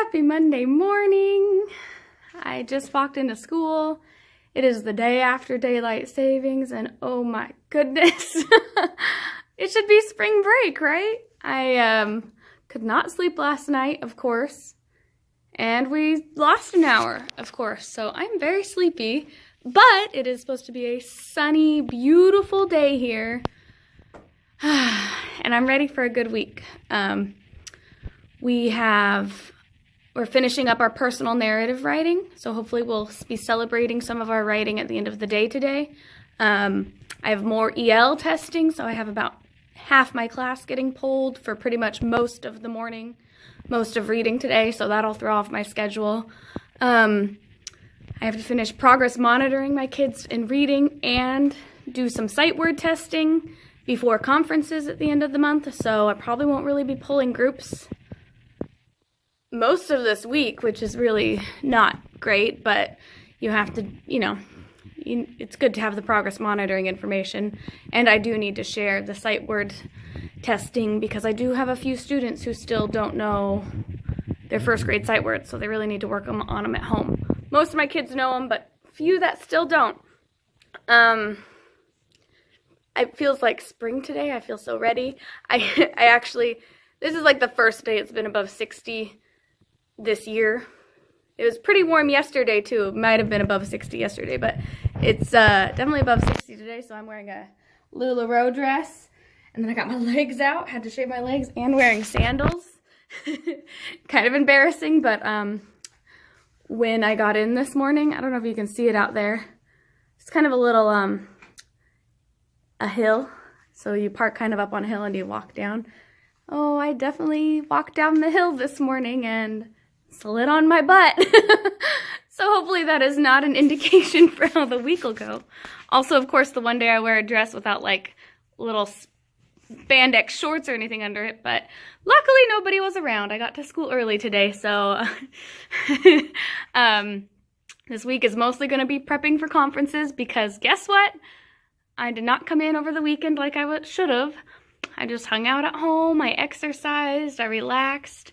Happy Monday morning. I just walked into school. It is the day after daylight savings and oh my goodness. It should be spring break, right? I could not sleep last night, of course. And we lost an hour, of course. So I'm very sleepy, but it is supposed to be a sunny, beautiful day here. And I'm ready for a good week. We're finishing up our personal narrative writing, so hopefully we'll be celebrating some of our writing at the end of the day today. I have more EL testing, so I have about half my class getting pulled for pretty much most of the morning, most of reading today, so that'll throw off my schedule. I have to finish progress monitoring my kids in reading and do some sight word testing before conferences at the end of the month, so I probably won't really be pulling groups most of this week, which is really not great, but you have to, it's good to have the progress monitoring information, and I do need to share the sight word testing because I do have a few students who still don't know their first grade sight words, so they really need to work on them at home. Most of my kids know them, but few that still don't. It feels like spring today. I feel so ready. I actually, this is like the first day it's been above 60 this year. It was pretty warm yesterday too. It might have been above 60 yesterday, but it's definitely above 60 today, so I'm wearing a LuLaRoe dress, and then I got my legs out, had to shave my legs, and wearing sandals. Kind of embarrassing, but when I got in this morning, I don't know if you can see it out there, it's kind of a little a hill, so you park kind of up on a hill and you walk down. Oh, I definitely walked down the hill this morning and slid on my butt. So hopefully that is not an indication for how the week will go. Also, of course, the one day I wear a dress without like little spandex shorts or anything under it, but luckily nobody was around. I got to school early today, so this week is mostly going to be prepping for conferences because guess what? I did not come in over the weekend like I should have. I just hung out at home, I exercised, I relaxed.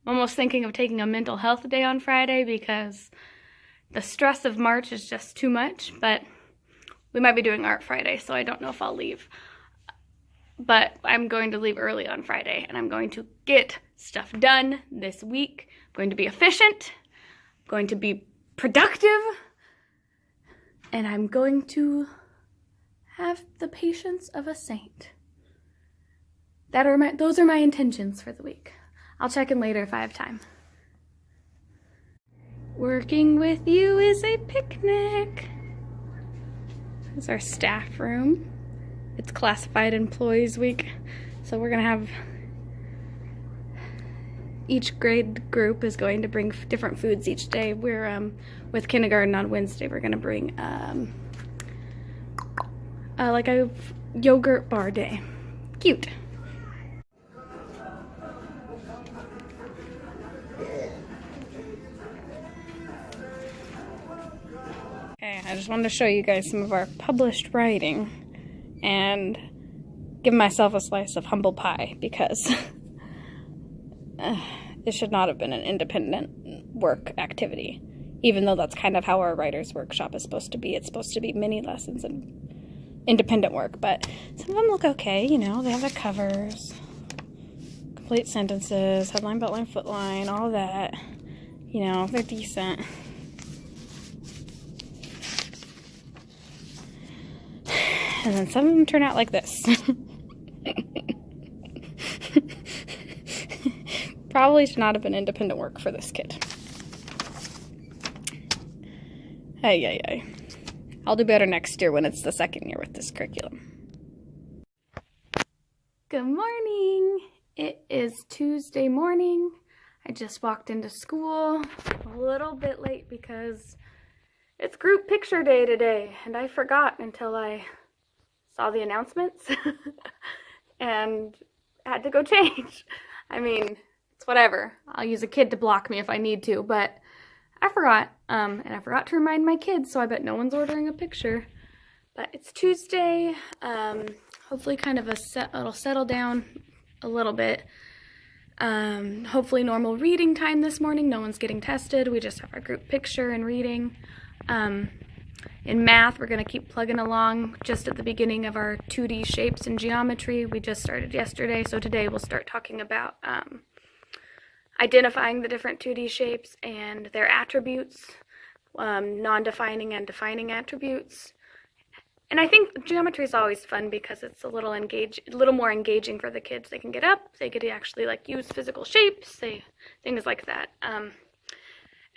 I'm almost thinking of taking a mental health day on Friday because the stress of March is just too much, but we might be doing Art Friday, so I don't know if I'll leave. But I'm going to leave early on Friday, and I'm going to get stuff done this week. I'm going to be efficient, I'm going to be productive, and I'm going to have the patience of a saint. Those are my intentions for the week. I'll check in later if I have time. Working with you is a picnic. This is our staff room. It's classified employees week, so we're gonna have each grade group is going to bring different foods each day. We're with kindergarten on Wednesday. We're gonna bring like a yogurt bar day. Cute. Okay, I just wanted to show you guys some of our published writing and give myself a slice of humble pie because it should not have been an independent work activity, even though that's kind of how our writer's workshop is supposed to be. It's supposed to be mini lessons and independent work, but some of them look okay, they have their covers, complete sentences, headline, beltline, footline, all that, they're decent. And then some of them turn out like this. Probably should not have been independent work for this kid. Hey. I'll do better next year when it's the second year with this curriculum. Good morning. It is Tuesday morning. I just walked into school a little bit late because it's group picture day today, and I forgot until I saw the announcements and had to go change. I mean, it's whatever. I'll use a kid to block me if I need to, but I forgot. And I forgot to remind my kids, so I bet no one's ordering a picture. But it's Tuesday. Hopefully kind of it'll settle down a little bit. Hopefully normal reading time this morning. No one's getting tested. We just have our group picture and reading. In math, we're going to keep plugging along just at the beginning of our 2D shapes and geometry. We just started yesterday, so today we'll start talking about identifying the different 2D shapes and their attributes, non-defining and defining attributes. And I think geometry is always fun because it's a little more engaging for the kids. They can get up, they get to actually like use physical shapes, things like that.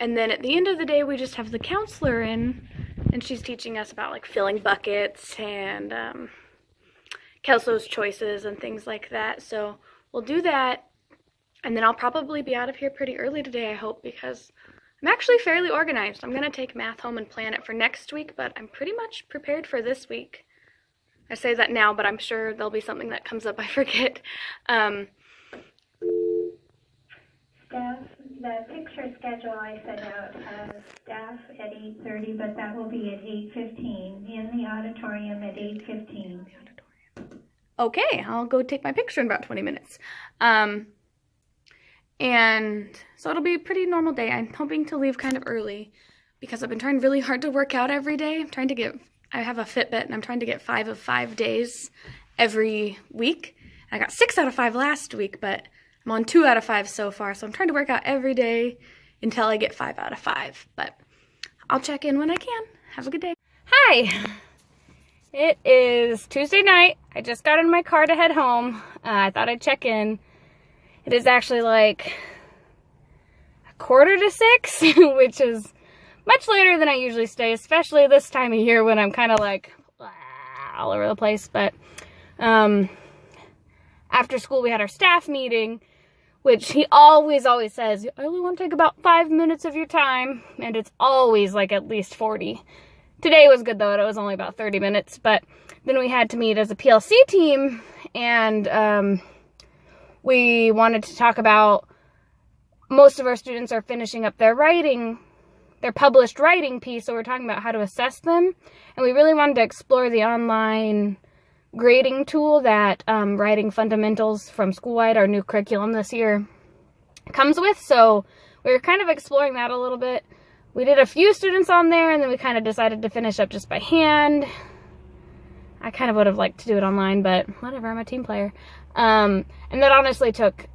And then at the end of the day, we just have the counselor in, and she's teaching us about like filling buckets and Kelso's choices and things like that. So we'll do that, and then I'll probably be out of here pretty early today, I hope, because I'm actually fairly organized. I'm going to take math home and plan it for next week, but I'm pretty much prepared for this week. I say that now, but I'm sure there'll be something that comes up I forget. Staff, the picture schedule I sent out has staff at 8:30, but that will be at 8:15 in the auditorium at 8:15. Okay, I'll go take my picture in about 20 minutes. And so it'll be a pretty normal day. I'm hoping to leave kind of early because I've been trying really hard to work out every day. I have a Fitbit and I'm trying to get 5 of 5 days every week. I got 6 out of 5 last week, but I'm on 2 out of 5 so far. So I'm trying to work out every day until I get 5 out of 5. But I'll check in when I can. Have a good day. Hi. It is Tuesday night. I just got in my car to head home. I thought I'd check in. It is actually like 5:45, which is much later than I usually stay, especially this time of year when I'm kind of like all over the place. But after school, we had our staff meeting, which he always says, I only want to take about 5 minutes of your time. And it's always like at least 40. Today was good though. It was only about 30 minutes. But then we had to meet as a PLC team, and we wanted to talk about, most of our students are finishing up their published writing piece, so we're talking about how to assess them. And we really wanted to explore the online grading tool that Writing Fundamentals from Schoolwide, our new curriculum this year, comes with. So we were kind of exploring that a little bit. We did a few students on there, and then we kind of decided to finish up just by hand. I kind of would have liked to do it online, but whatever, I'm a team player. And that honestly took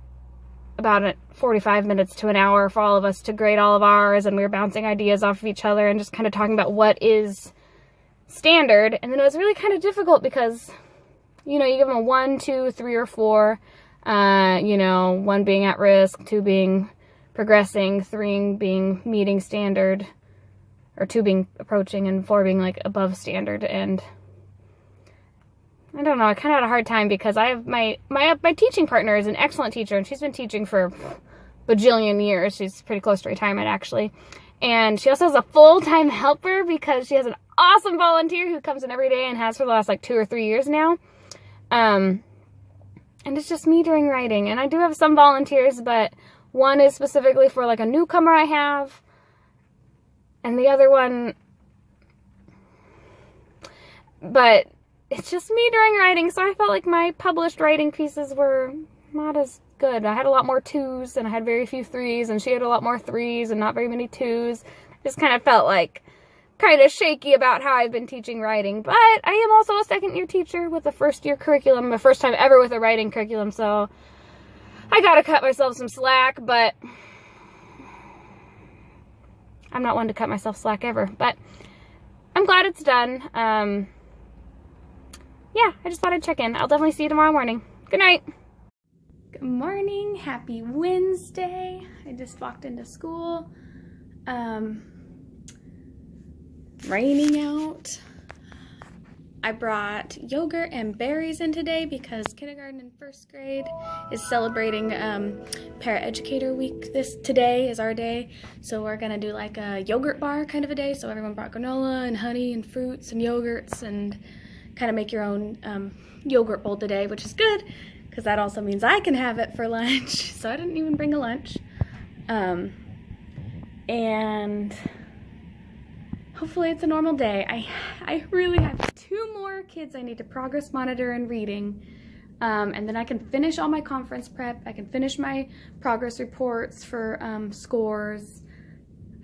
about 45 minutes to an hour for all of us to grade all of ours, and we were bouncing ideas off of each other and just kind of talking about what is standard. And then it was really kind of difficult because, you give them a 1, 2, 3, or 4, 1 being at risk, 2 being progressing, 3 being meeting standard, or 2 being approaching, and 4 being like above standard. And I don't know, I kind of had a hard time because I have my teaching partner is an excellent teacher, and she's been teaching for a bajillion years. She's pretty close to retirement, actually. And she also has a full-time helper because she has an awesome volunteer who comes in every day and has for the last like 2 or 3 years now. And it's just me doing writing. And I do have some volunteers, but one is specifically for like a newcomer I have. And the other one, but it's just me doing writing, so I felt like my published writing pieces were not as good. I had a lot more 2s, and I had very few 3s, and she had a lot more 3s and not very many 2s. Just kind of felt like kind of shaky about how I've been teaching writing. But I am also a second-year teacher with a first-year curriculum, my first time ever with a writing curriculum, so I gotta cut myself some slack, but I'm not one to cut myself slack ever. But I'm glad it's done. Yeah, I just thought I'd check in. I'll definitely see you tomorrow morning. Good night. Good morning. Happy Wednesday. I just walked into school. Raining out. I brought yogurt and berries in today because kindergarten and first grade is celebrating Para-Educator Week. Today is our day, so we're gonna do like a yogurt bar kind of a day. So everyone brought granola and honey and fruits and yogurts, and kind of make your own yogurt bowl today, which is good because that also means I can have it for lunch. So I didn't even bring a lunch. And hopefully it's a normal day. I really have 2 more kids I need to progress monitor in reading. And then I can finish all my conference prep. I can finish my progress reports for scores.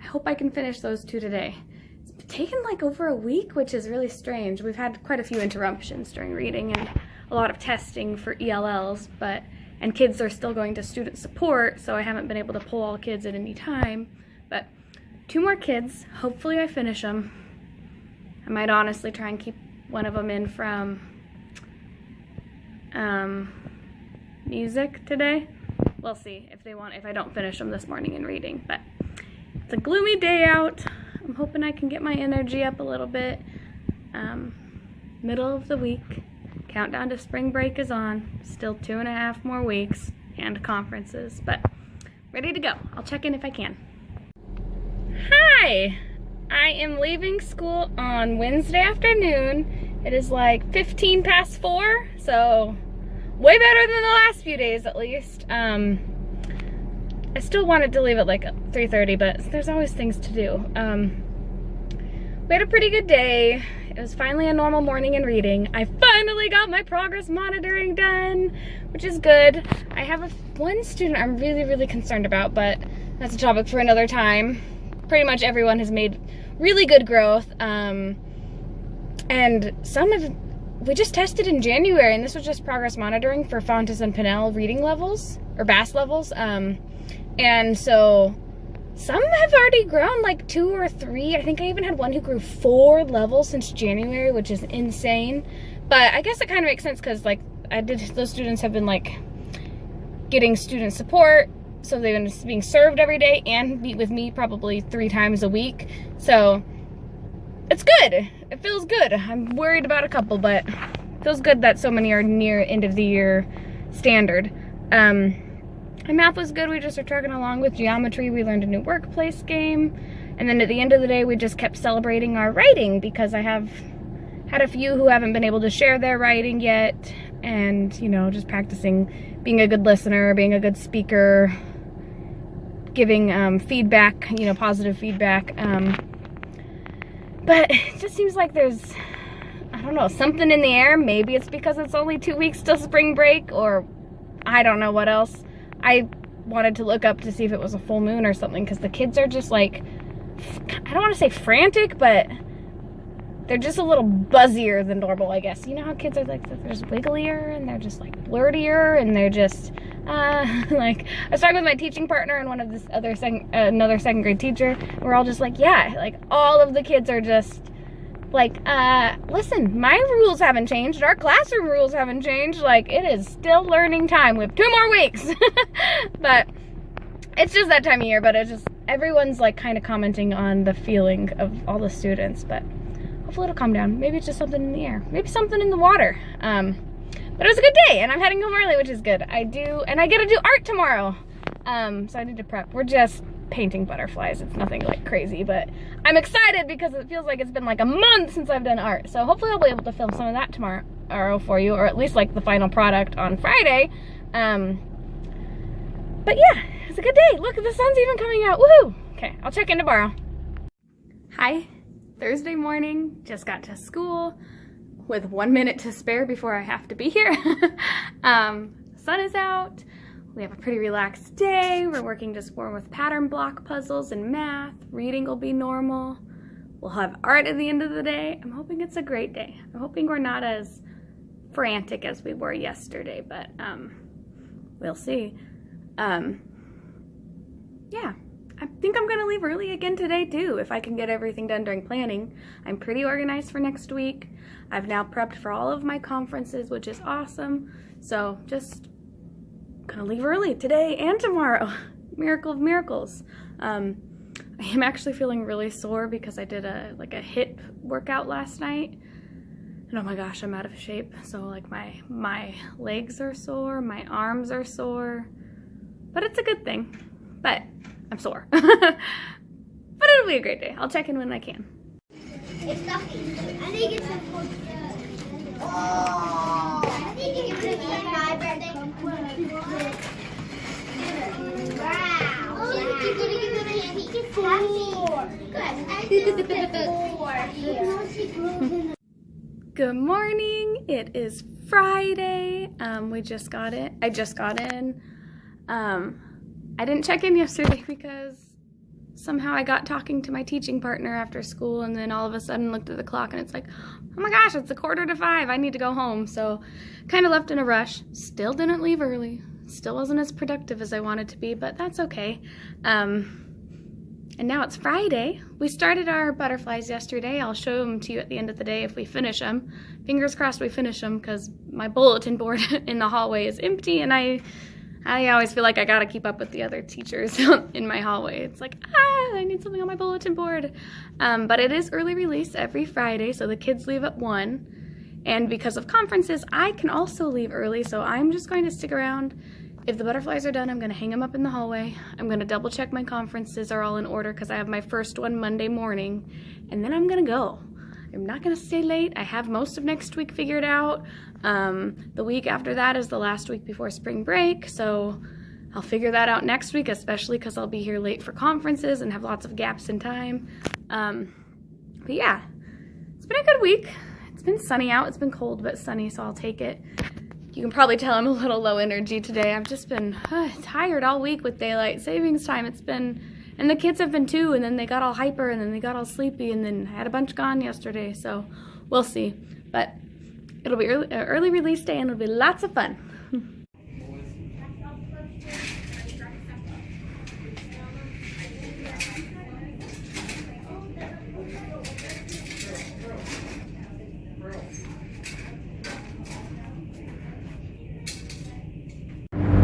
I hope I can finish those 2 today. It's taken like over a week, which is really strange. We've had quite a few interruptions during reading and a lot of testing for ELLs, and kids are still going to student support, so I haven't been able to pull all kids at any time. But 2 more kids, hopefully I finish them. I might honestly try and keep one of them in from music today. We'll see if I don't finish them this morning in reading. But it's a gloomy day out. I'm hoping I can get my energy up a little bit. Middle of the week. Countdown to spring break is on. Still 2.5 more weeks and conferences, but ready to go. I'll check in if I can. Hi! I am leaving school on Wednesday afternoon. It is like 15 past 4, so way better than the last few days at least. I still wanted to leave at like 3:30, but there's always things to do. We had a pretty good day. It was finally a normal morning in reading. I finally got my progress monitoring done, which is good. I have one student I'm really, really concerned about, but that's a topic for another time. Pretty much everyone has made really good growth, and we just tested in January, and this was just progress monitoring for Fontes and Pinnell reading levels, or BAS levels, and so some have already grown like 2 or 3. I think I even had one who grew 4 levels since January, which is insane. But I guess it kind of makes sense because like those students have been like getting student support, so they've been being served every day and meet with me probably 3 times a week. So it's good. It feels good. I'm worried about a couple, but it feels good that so many are near end of the year standard. My math was good. We just are trucking along with geometry. We learned a new workplace game. And then at the end of the day, we just kept celebrating our writing because I have had a few who haven't been able to share their writing yet. And, you know, just practicing being a good listener, being a good speaker, giving feedback, you know, positive feedback. But it just seems like there's, I don't know, something in the air. Maybe it's because it's only 2 weeks till spring break, or I don't know what else. I wanted to look up to see if it was a full moon or something, because the kids are just like, I don't want to say frantic, but they're just a little buzzier than normal, I guess. You know how kids are like, they're just wigglier and they're just like blurtier and they're just like, I was talking with my teaching partner and one of this other another 2nd grade teacher, and we're all just like, yeah, like all of the kids are just like, listen, my rules haven't changed, our classroom rules haven't changed, like it is still learning time. We have 2 more weeks. But it's just that time of year. But it's just, everyone's like kind of commenting on the feeling of all the students, but hopefully it'll calm down. Maybe it's just something in the air, maybe something in the water. But it was a good day, and I'm heading home early, which is good. I get to do art tomorrow, so I need to prep. We're just painting butterflies. It's nothing like crazy, but I'm excited because it feels like it's been like a month since I've done art. So hopefully I'll be able to film some of that tomorrow for you, or at least like the final product on Friday. But yeah, it's a good day. Look, the sun's even coming out. Woohoo! Okay, I'll check in tomorrow. Hi, Thursday morning. Just got to school with 1 minute to spare before I have to be here. Sun is out. We have a pretty relaxed day. We're working just more with pattern block puzzles and math. Reading will be normal. We'll have art at the end of the day. I'm hoping it's a great day. I'm hoping we're not as frantic as we were yesterday, but we'll see. Yeah, I think I'm gonna leave early again today too, if I can get everything done during planning. I'm pretty organized for next week. I've now prepped for all of my conferences, which is awesome. So just gonna leave early today and tomorrow. Miracle of miracles. I am actually feeling really sore because I did a hip workout last night. And oh my gosh, I'm out of shape. So like my legs are sore, my arms are sore, but it's a good thing. But I'm sore. But it'll be a great day. I'll check in when I can. It's stuffy. I think it's a oh, I think it's gonna be my birthday. Wow. Oh, you're gonna give me a candy. It's 4. Good. I feel 4 here. Good morning. It is Friday. We just got it. I just got in. I didn't check in yesterday because somehow I got talking to my teaching partner after school, and then all of a sudden looked at the clock and it's like, oh my gosh, it's 4:45. I need to go home. So kind of left in a rush. Still didn't leave early. Still wasn't as productive as I wanted to be, but that's okay. And now it's Friday. We started our butterflies yesterday. I'll show them to you at the end of the day if we finish them. Fingers crossed we finish them, because my bulletin board in the hallway is empty, and I always feel like I gotta keep up with the other teachers in my hallway. It's like, I need something on my bulletin board. But it is early release every Friday, so the kids leave at 1. And because of conferences, I can also leave early, so I'm just going to stick around. If the butterflies are done, I'm gonna hang them up in the hallway. I'm gonna double check my conferences are all in order, because I have my first one Monday morning, and then I'm gonna go. I'm not gonna stay late. I have most of next week figured out. The week after that is the last week before spring break, so I'll figure that out next week, especially because I'll be here late for conferences and have lots of gaps in time. But yeah, it's been a good week. It's been sunny out. It's been cold but sunny, so I'll take it. You can probably tell I'm a little low energy today. I've just been tired all week with daylight savings time. And the kids have been too, and then they got all hyper, and then they got all sleepy, and then I had a bunch gone yesterday, so we'll see. But it'll be early release day, and it'll be lots of fun.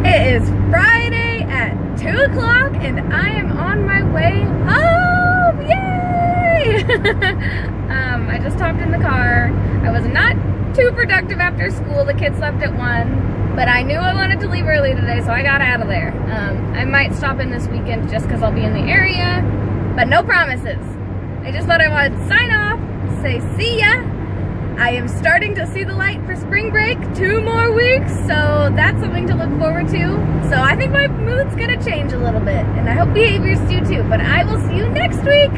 It is Friday at 2 o'clock, and I am on my way home. Yay! I just hopped in the car. I was not too productive after school. The kids left at 1, but I knew I wanted to leave early today, so I got out of there. I might stop in this weekend just because I'll be in the area, but no promises. I just thought I would sign off, say see ya. I am starting to see the light for spring break. 2 more weeks, so that's something to look forward to. So I think my mood's gonna change a little bit, and I hope behaviors do too, but I will see you next week.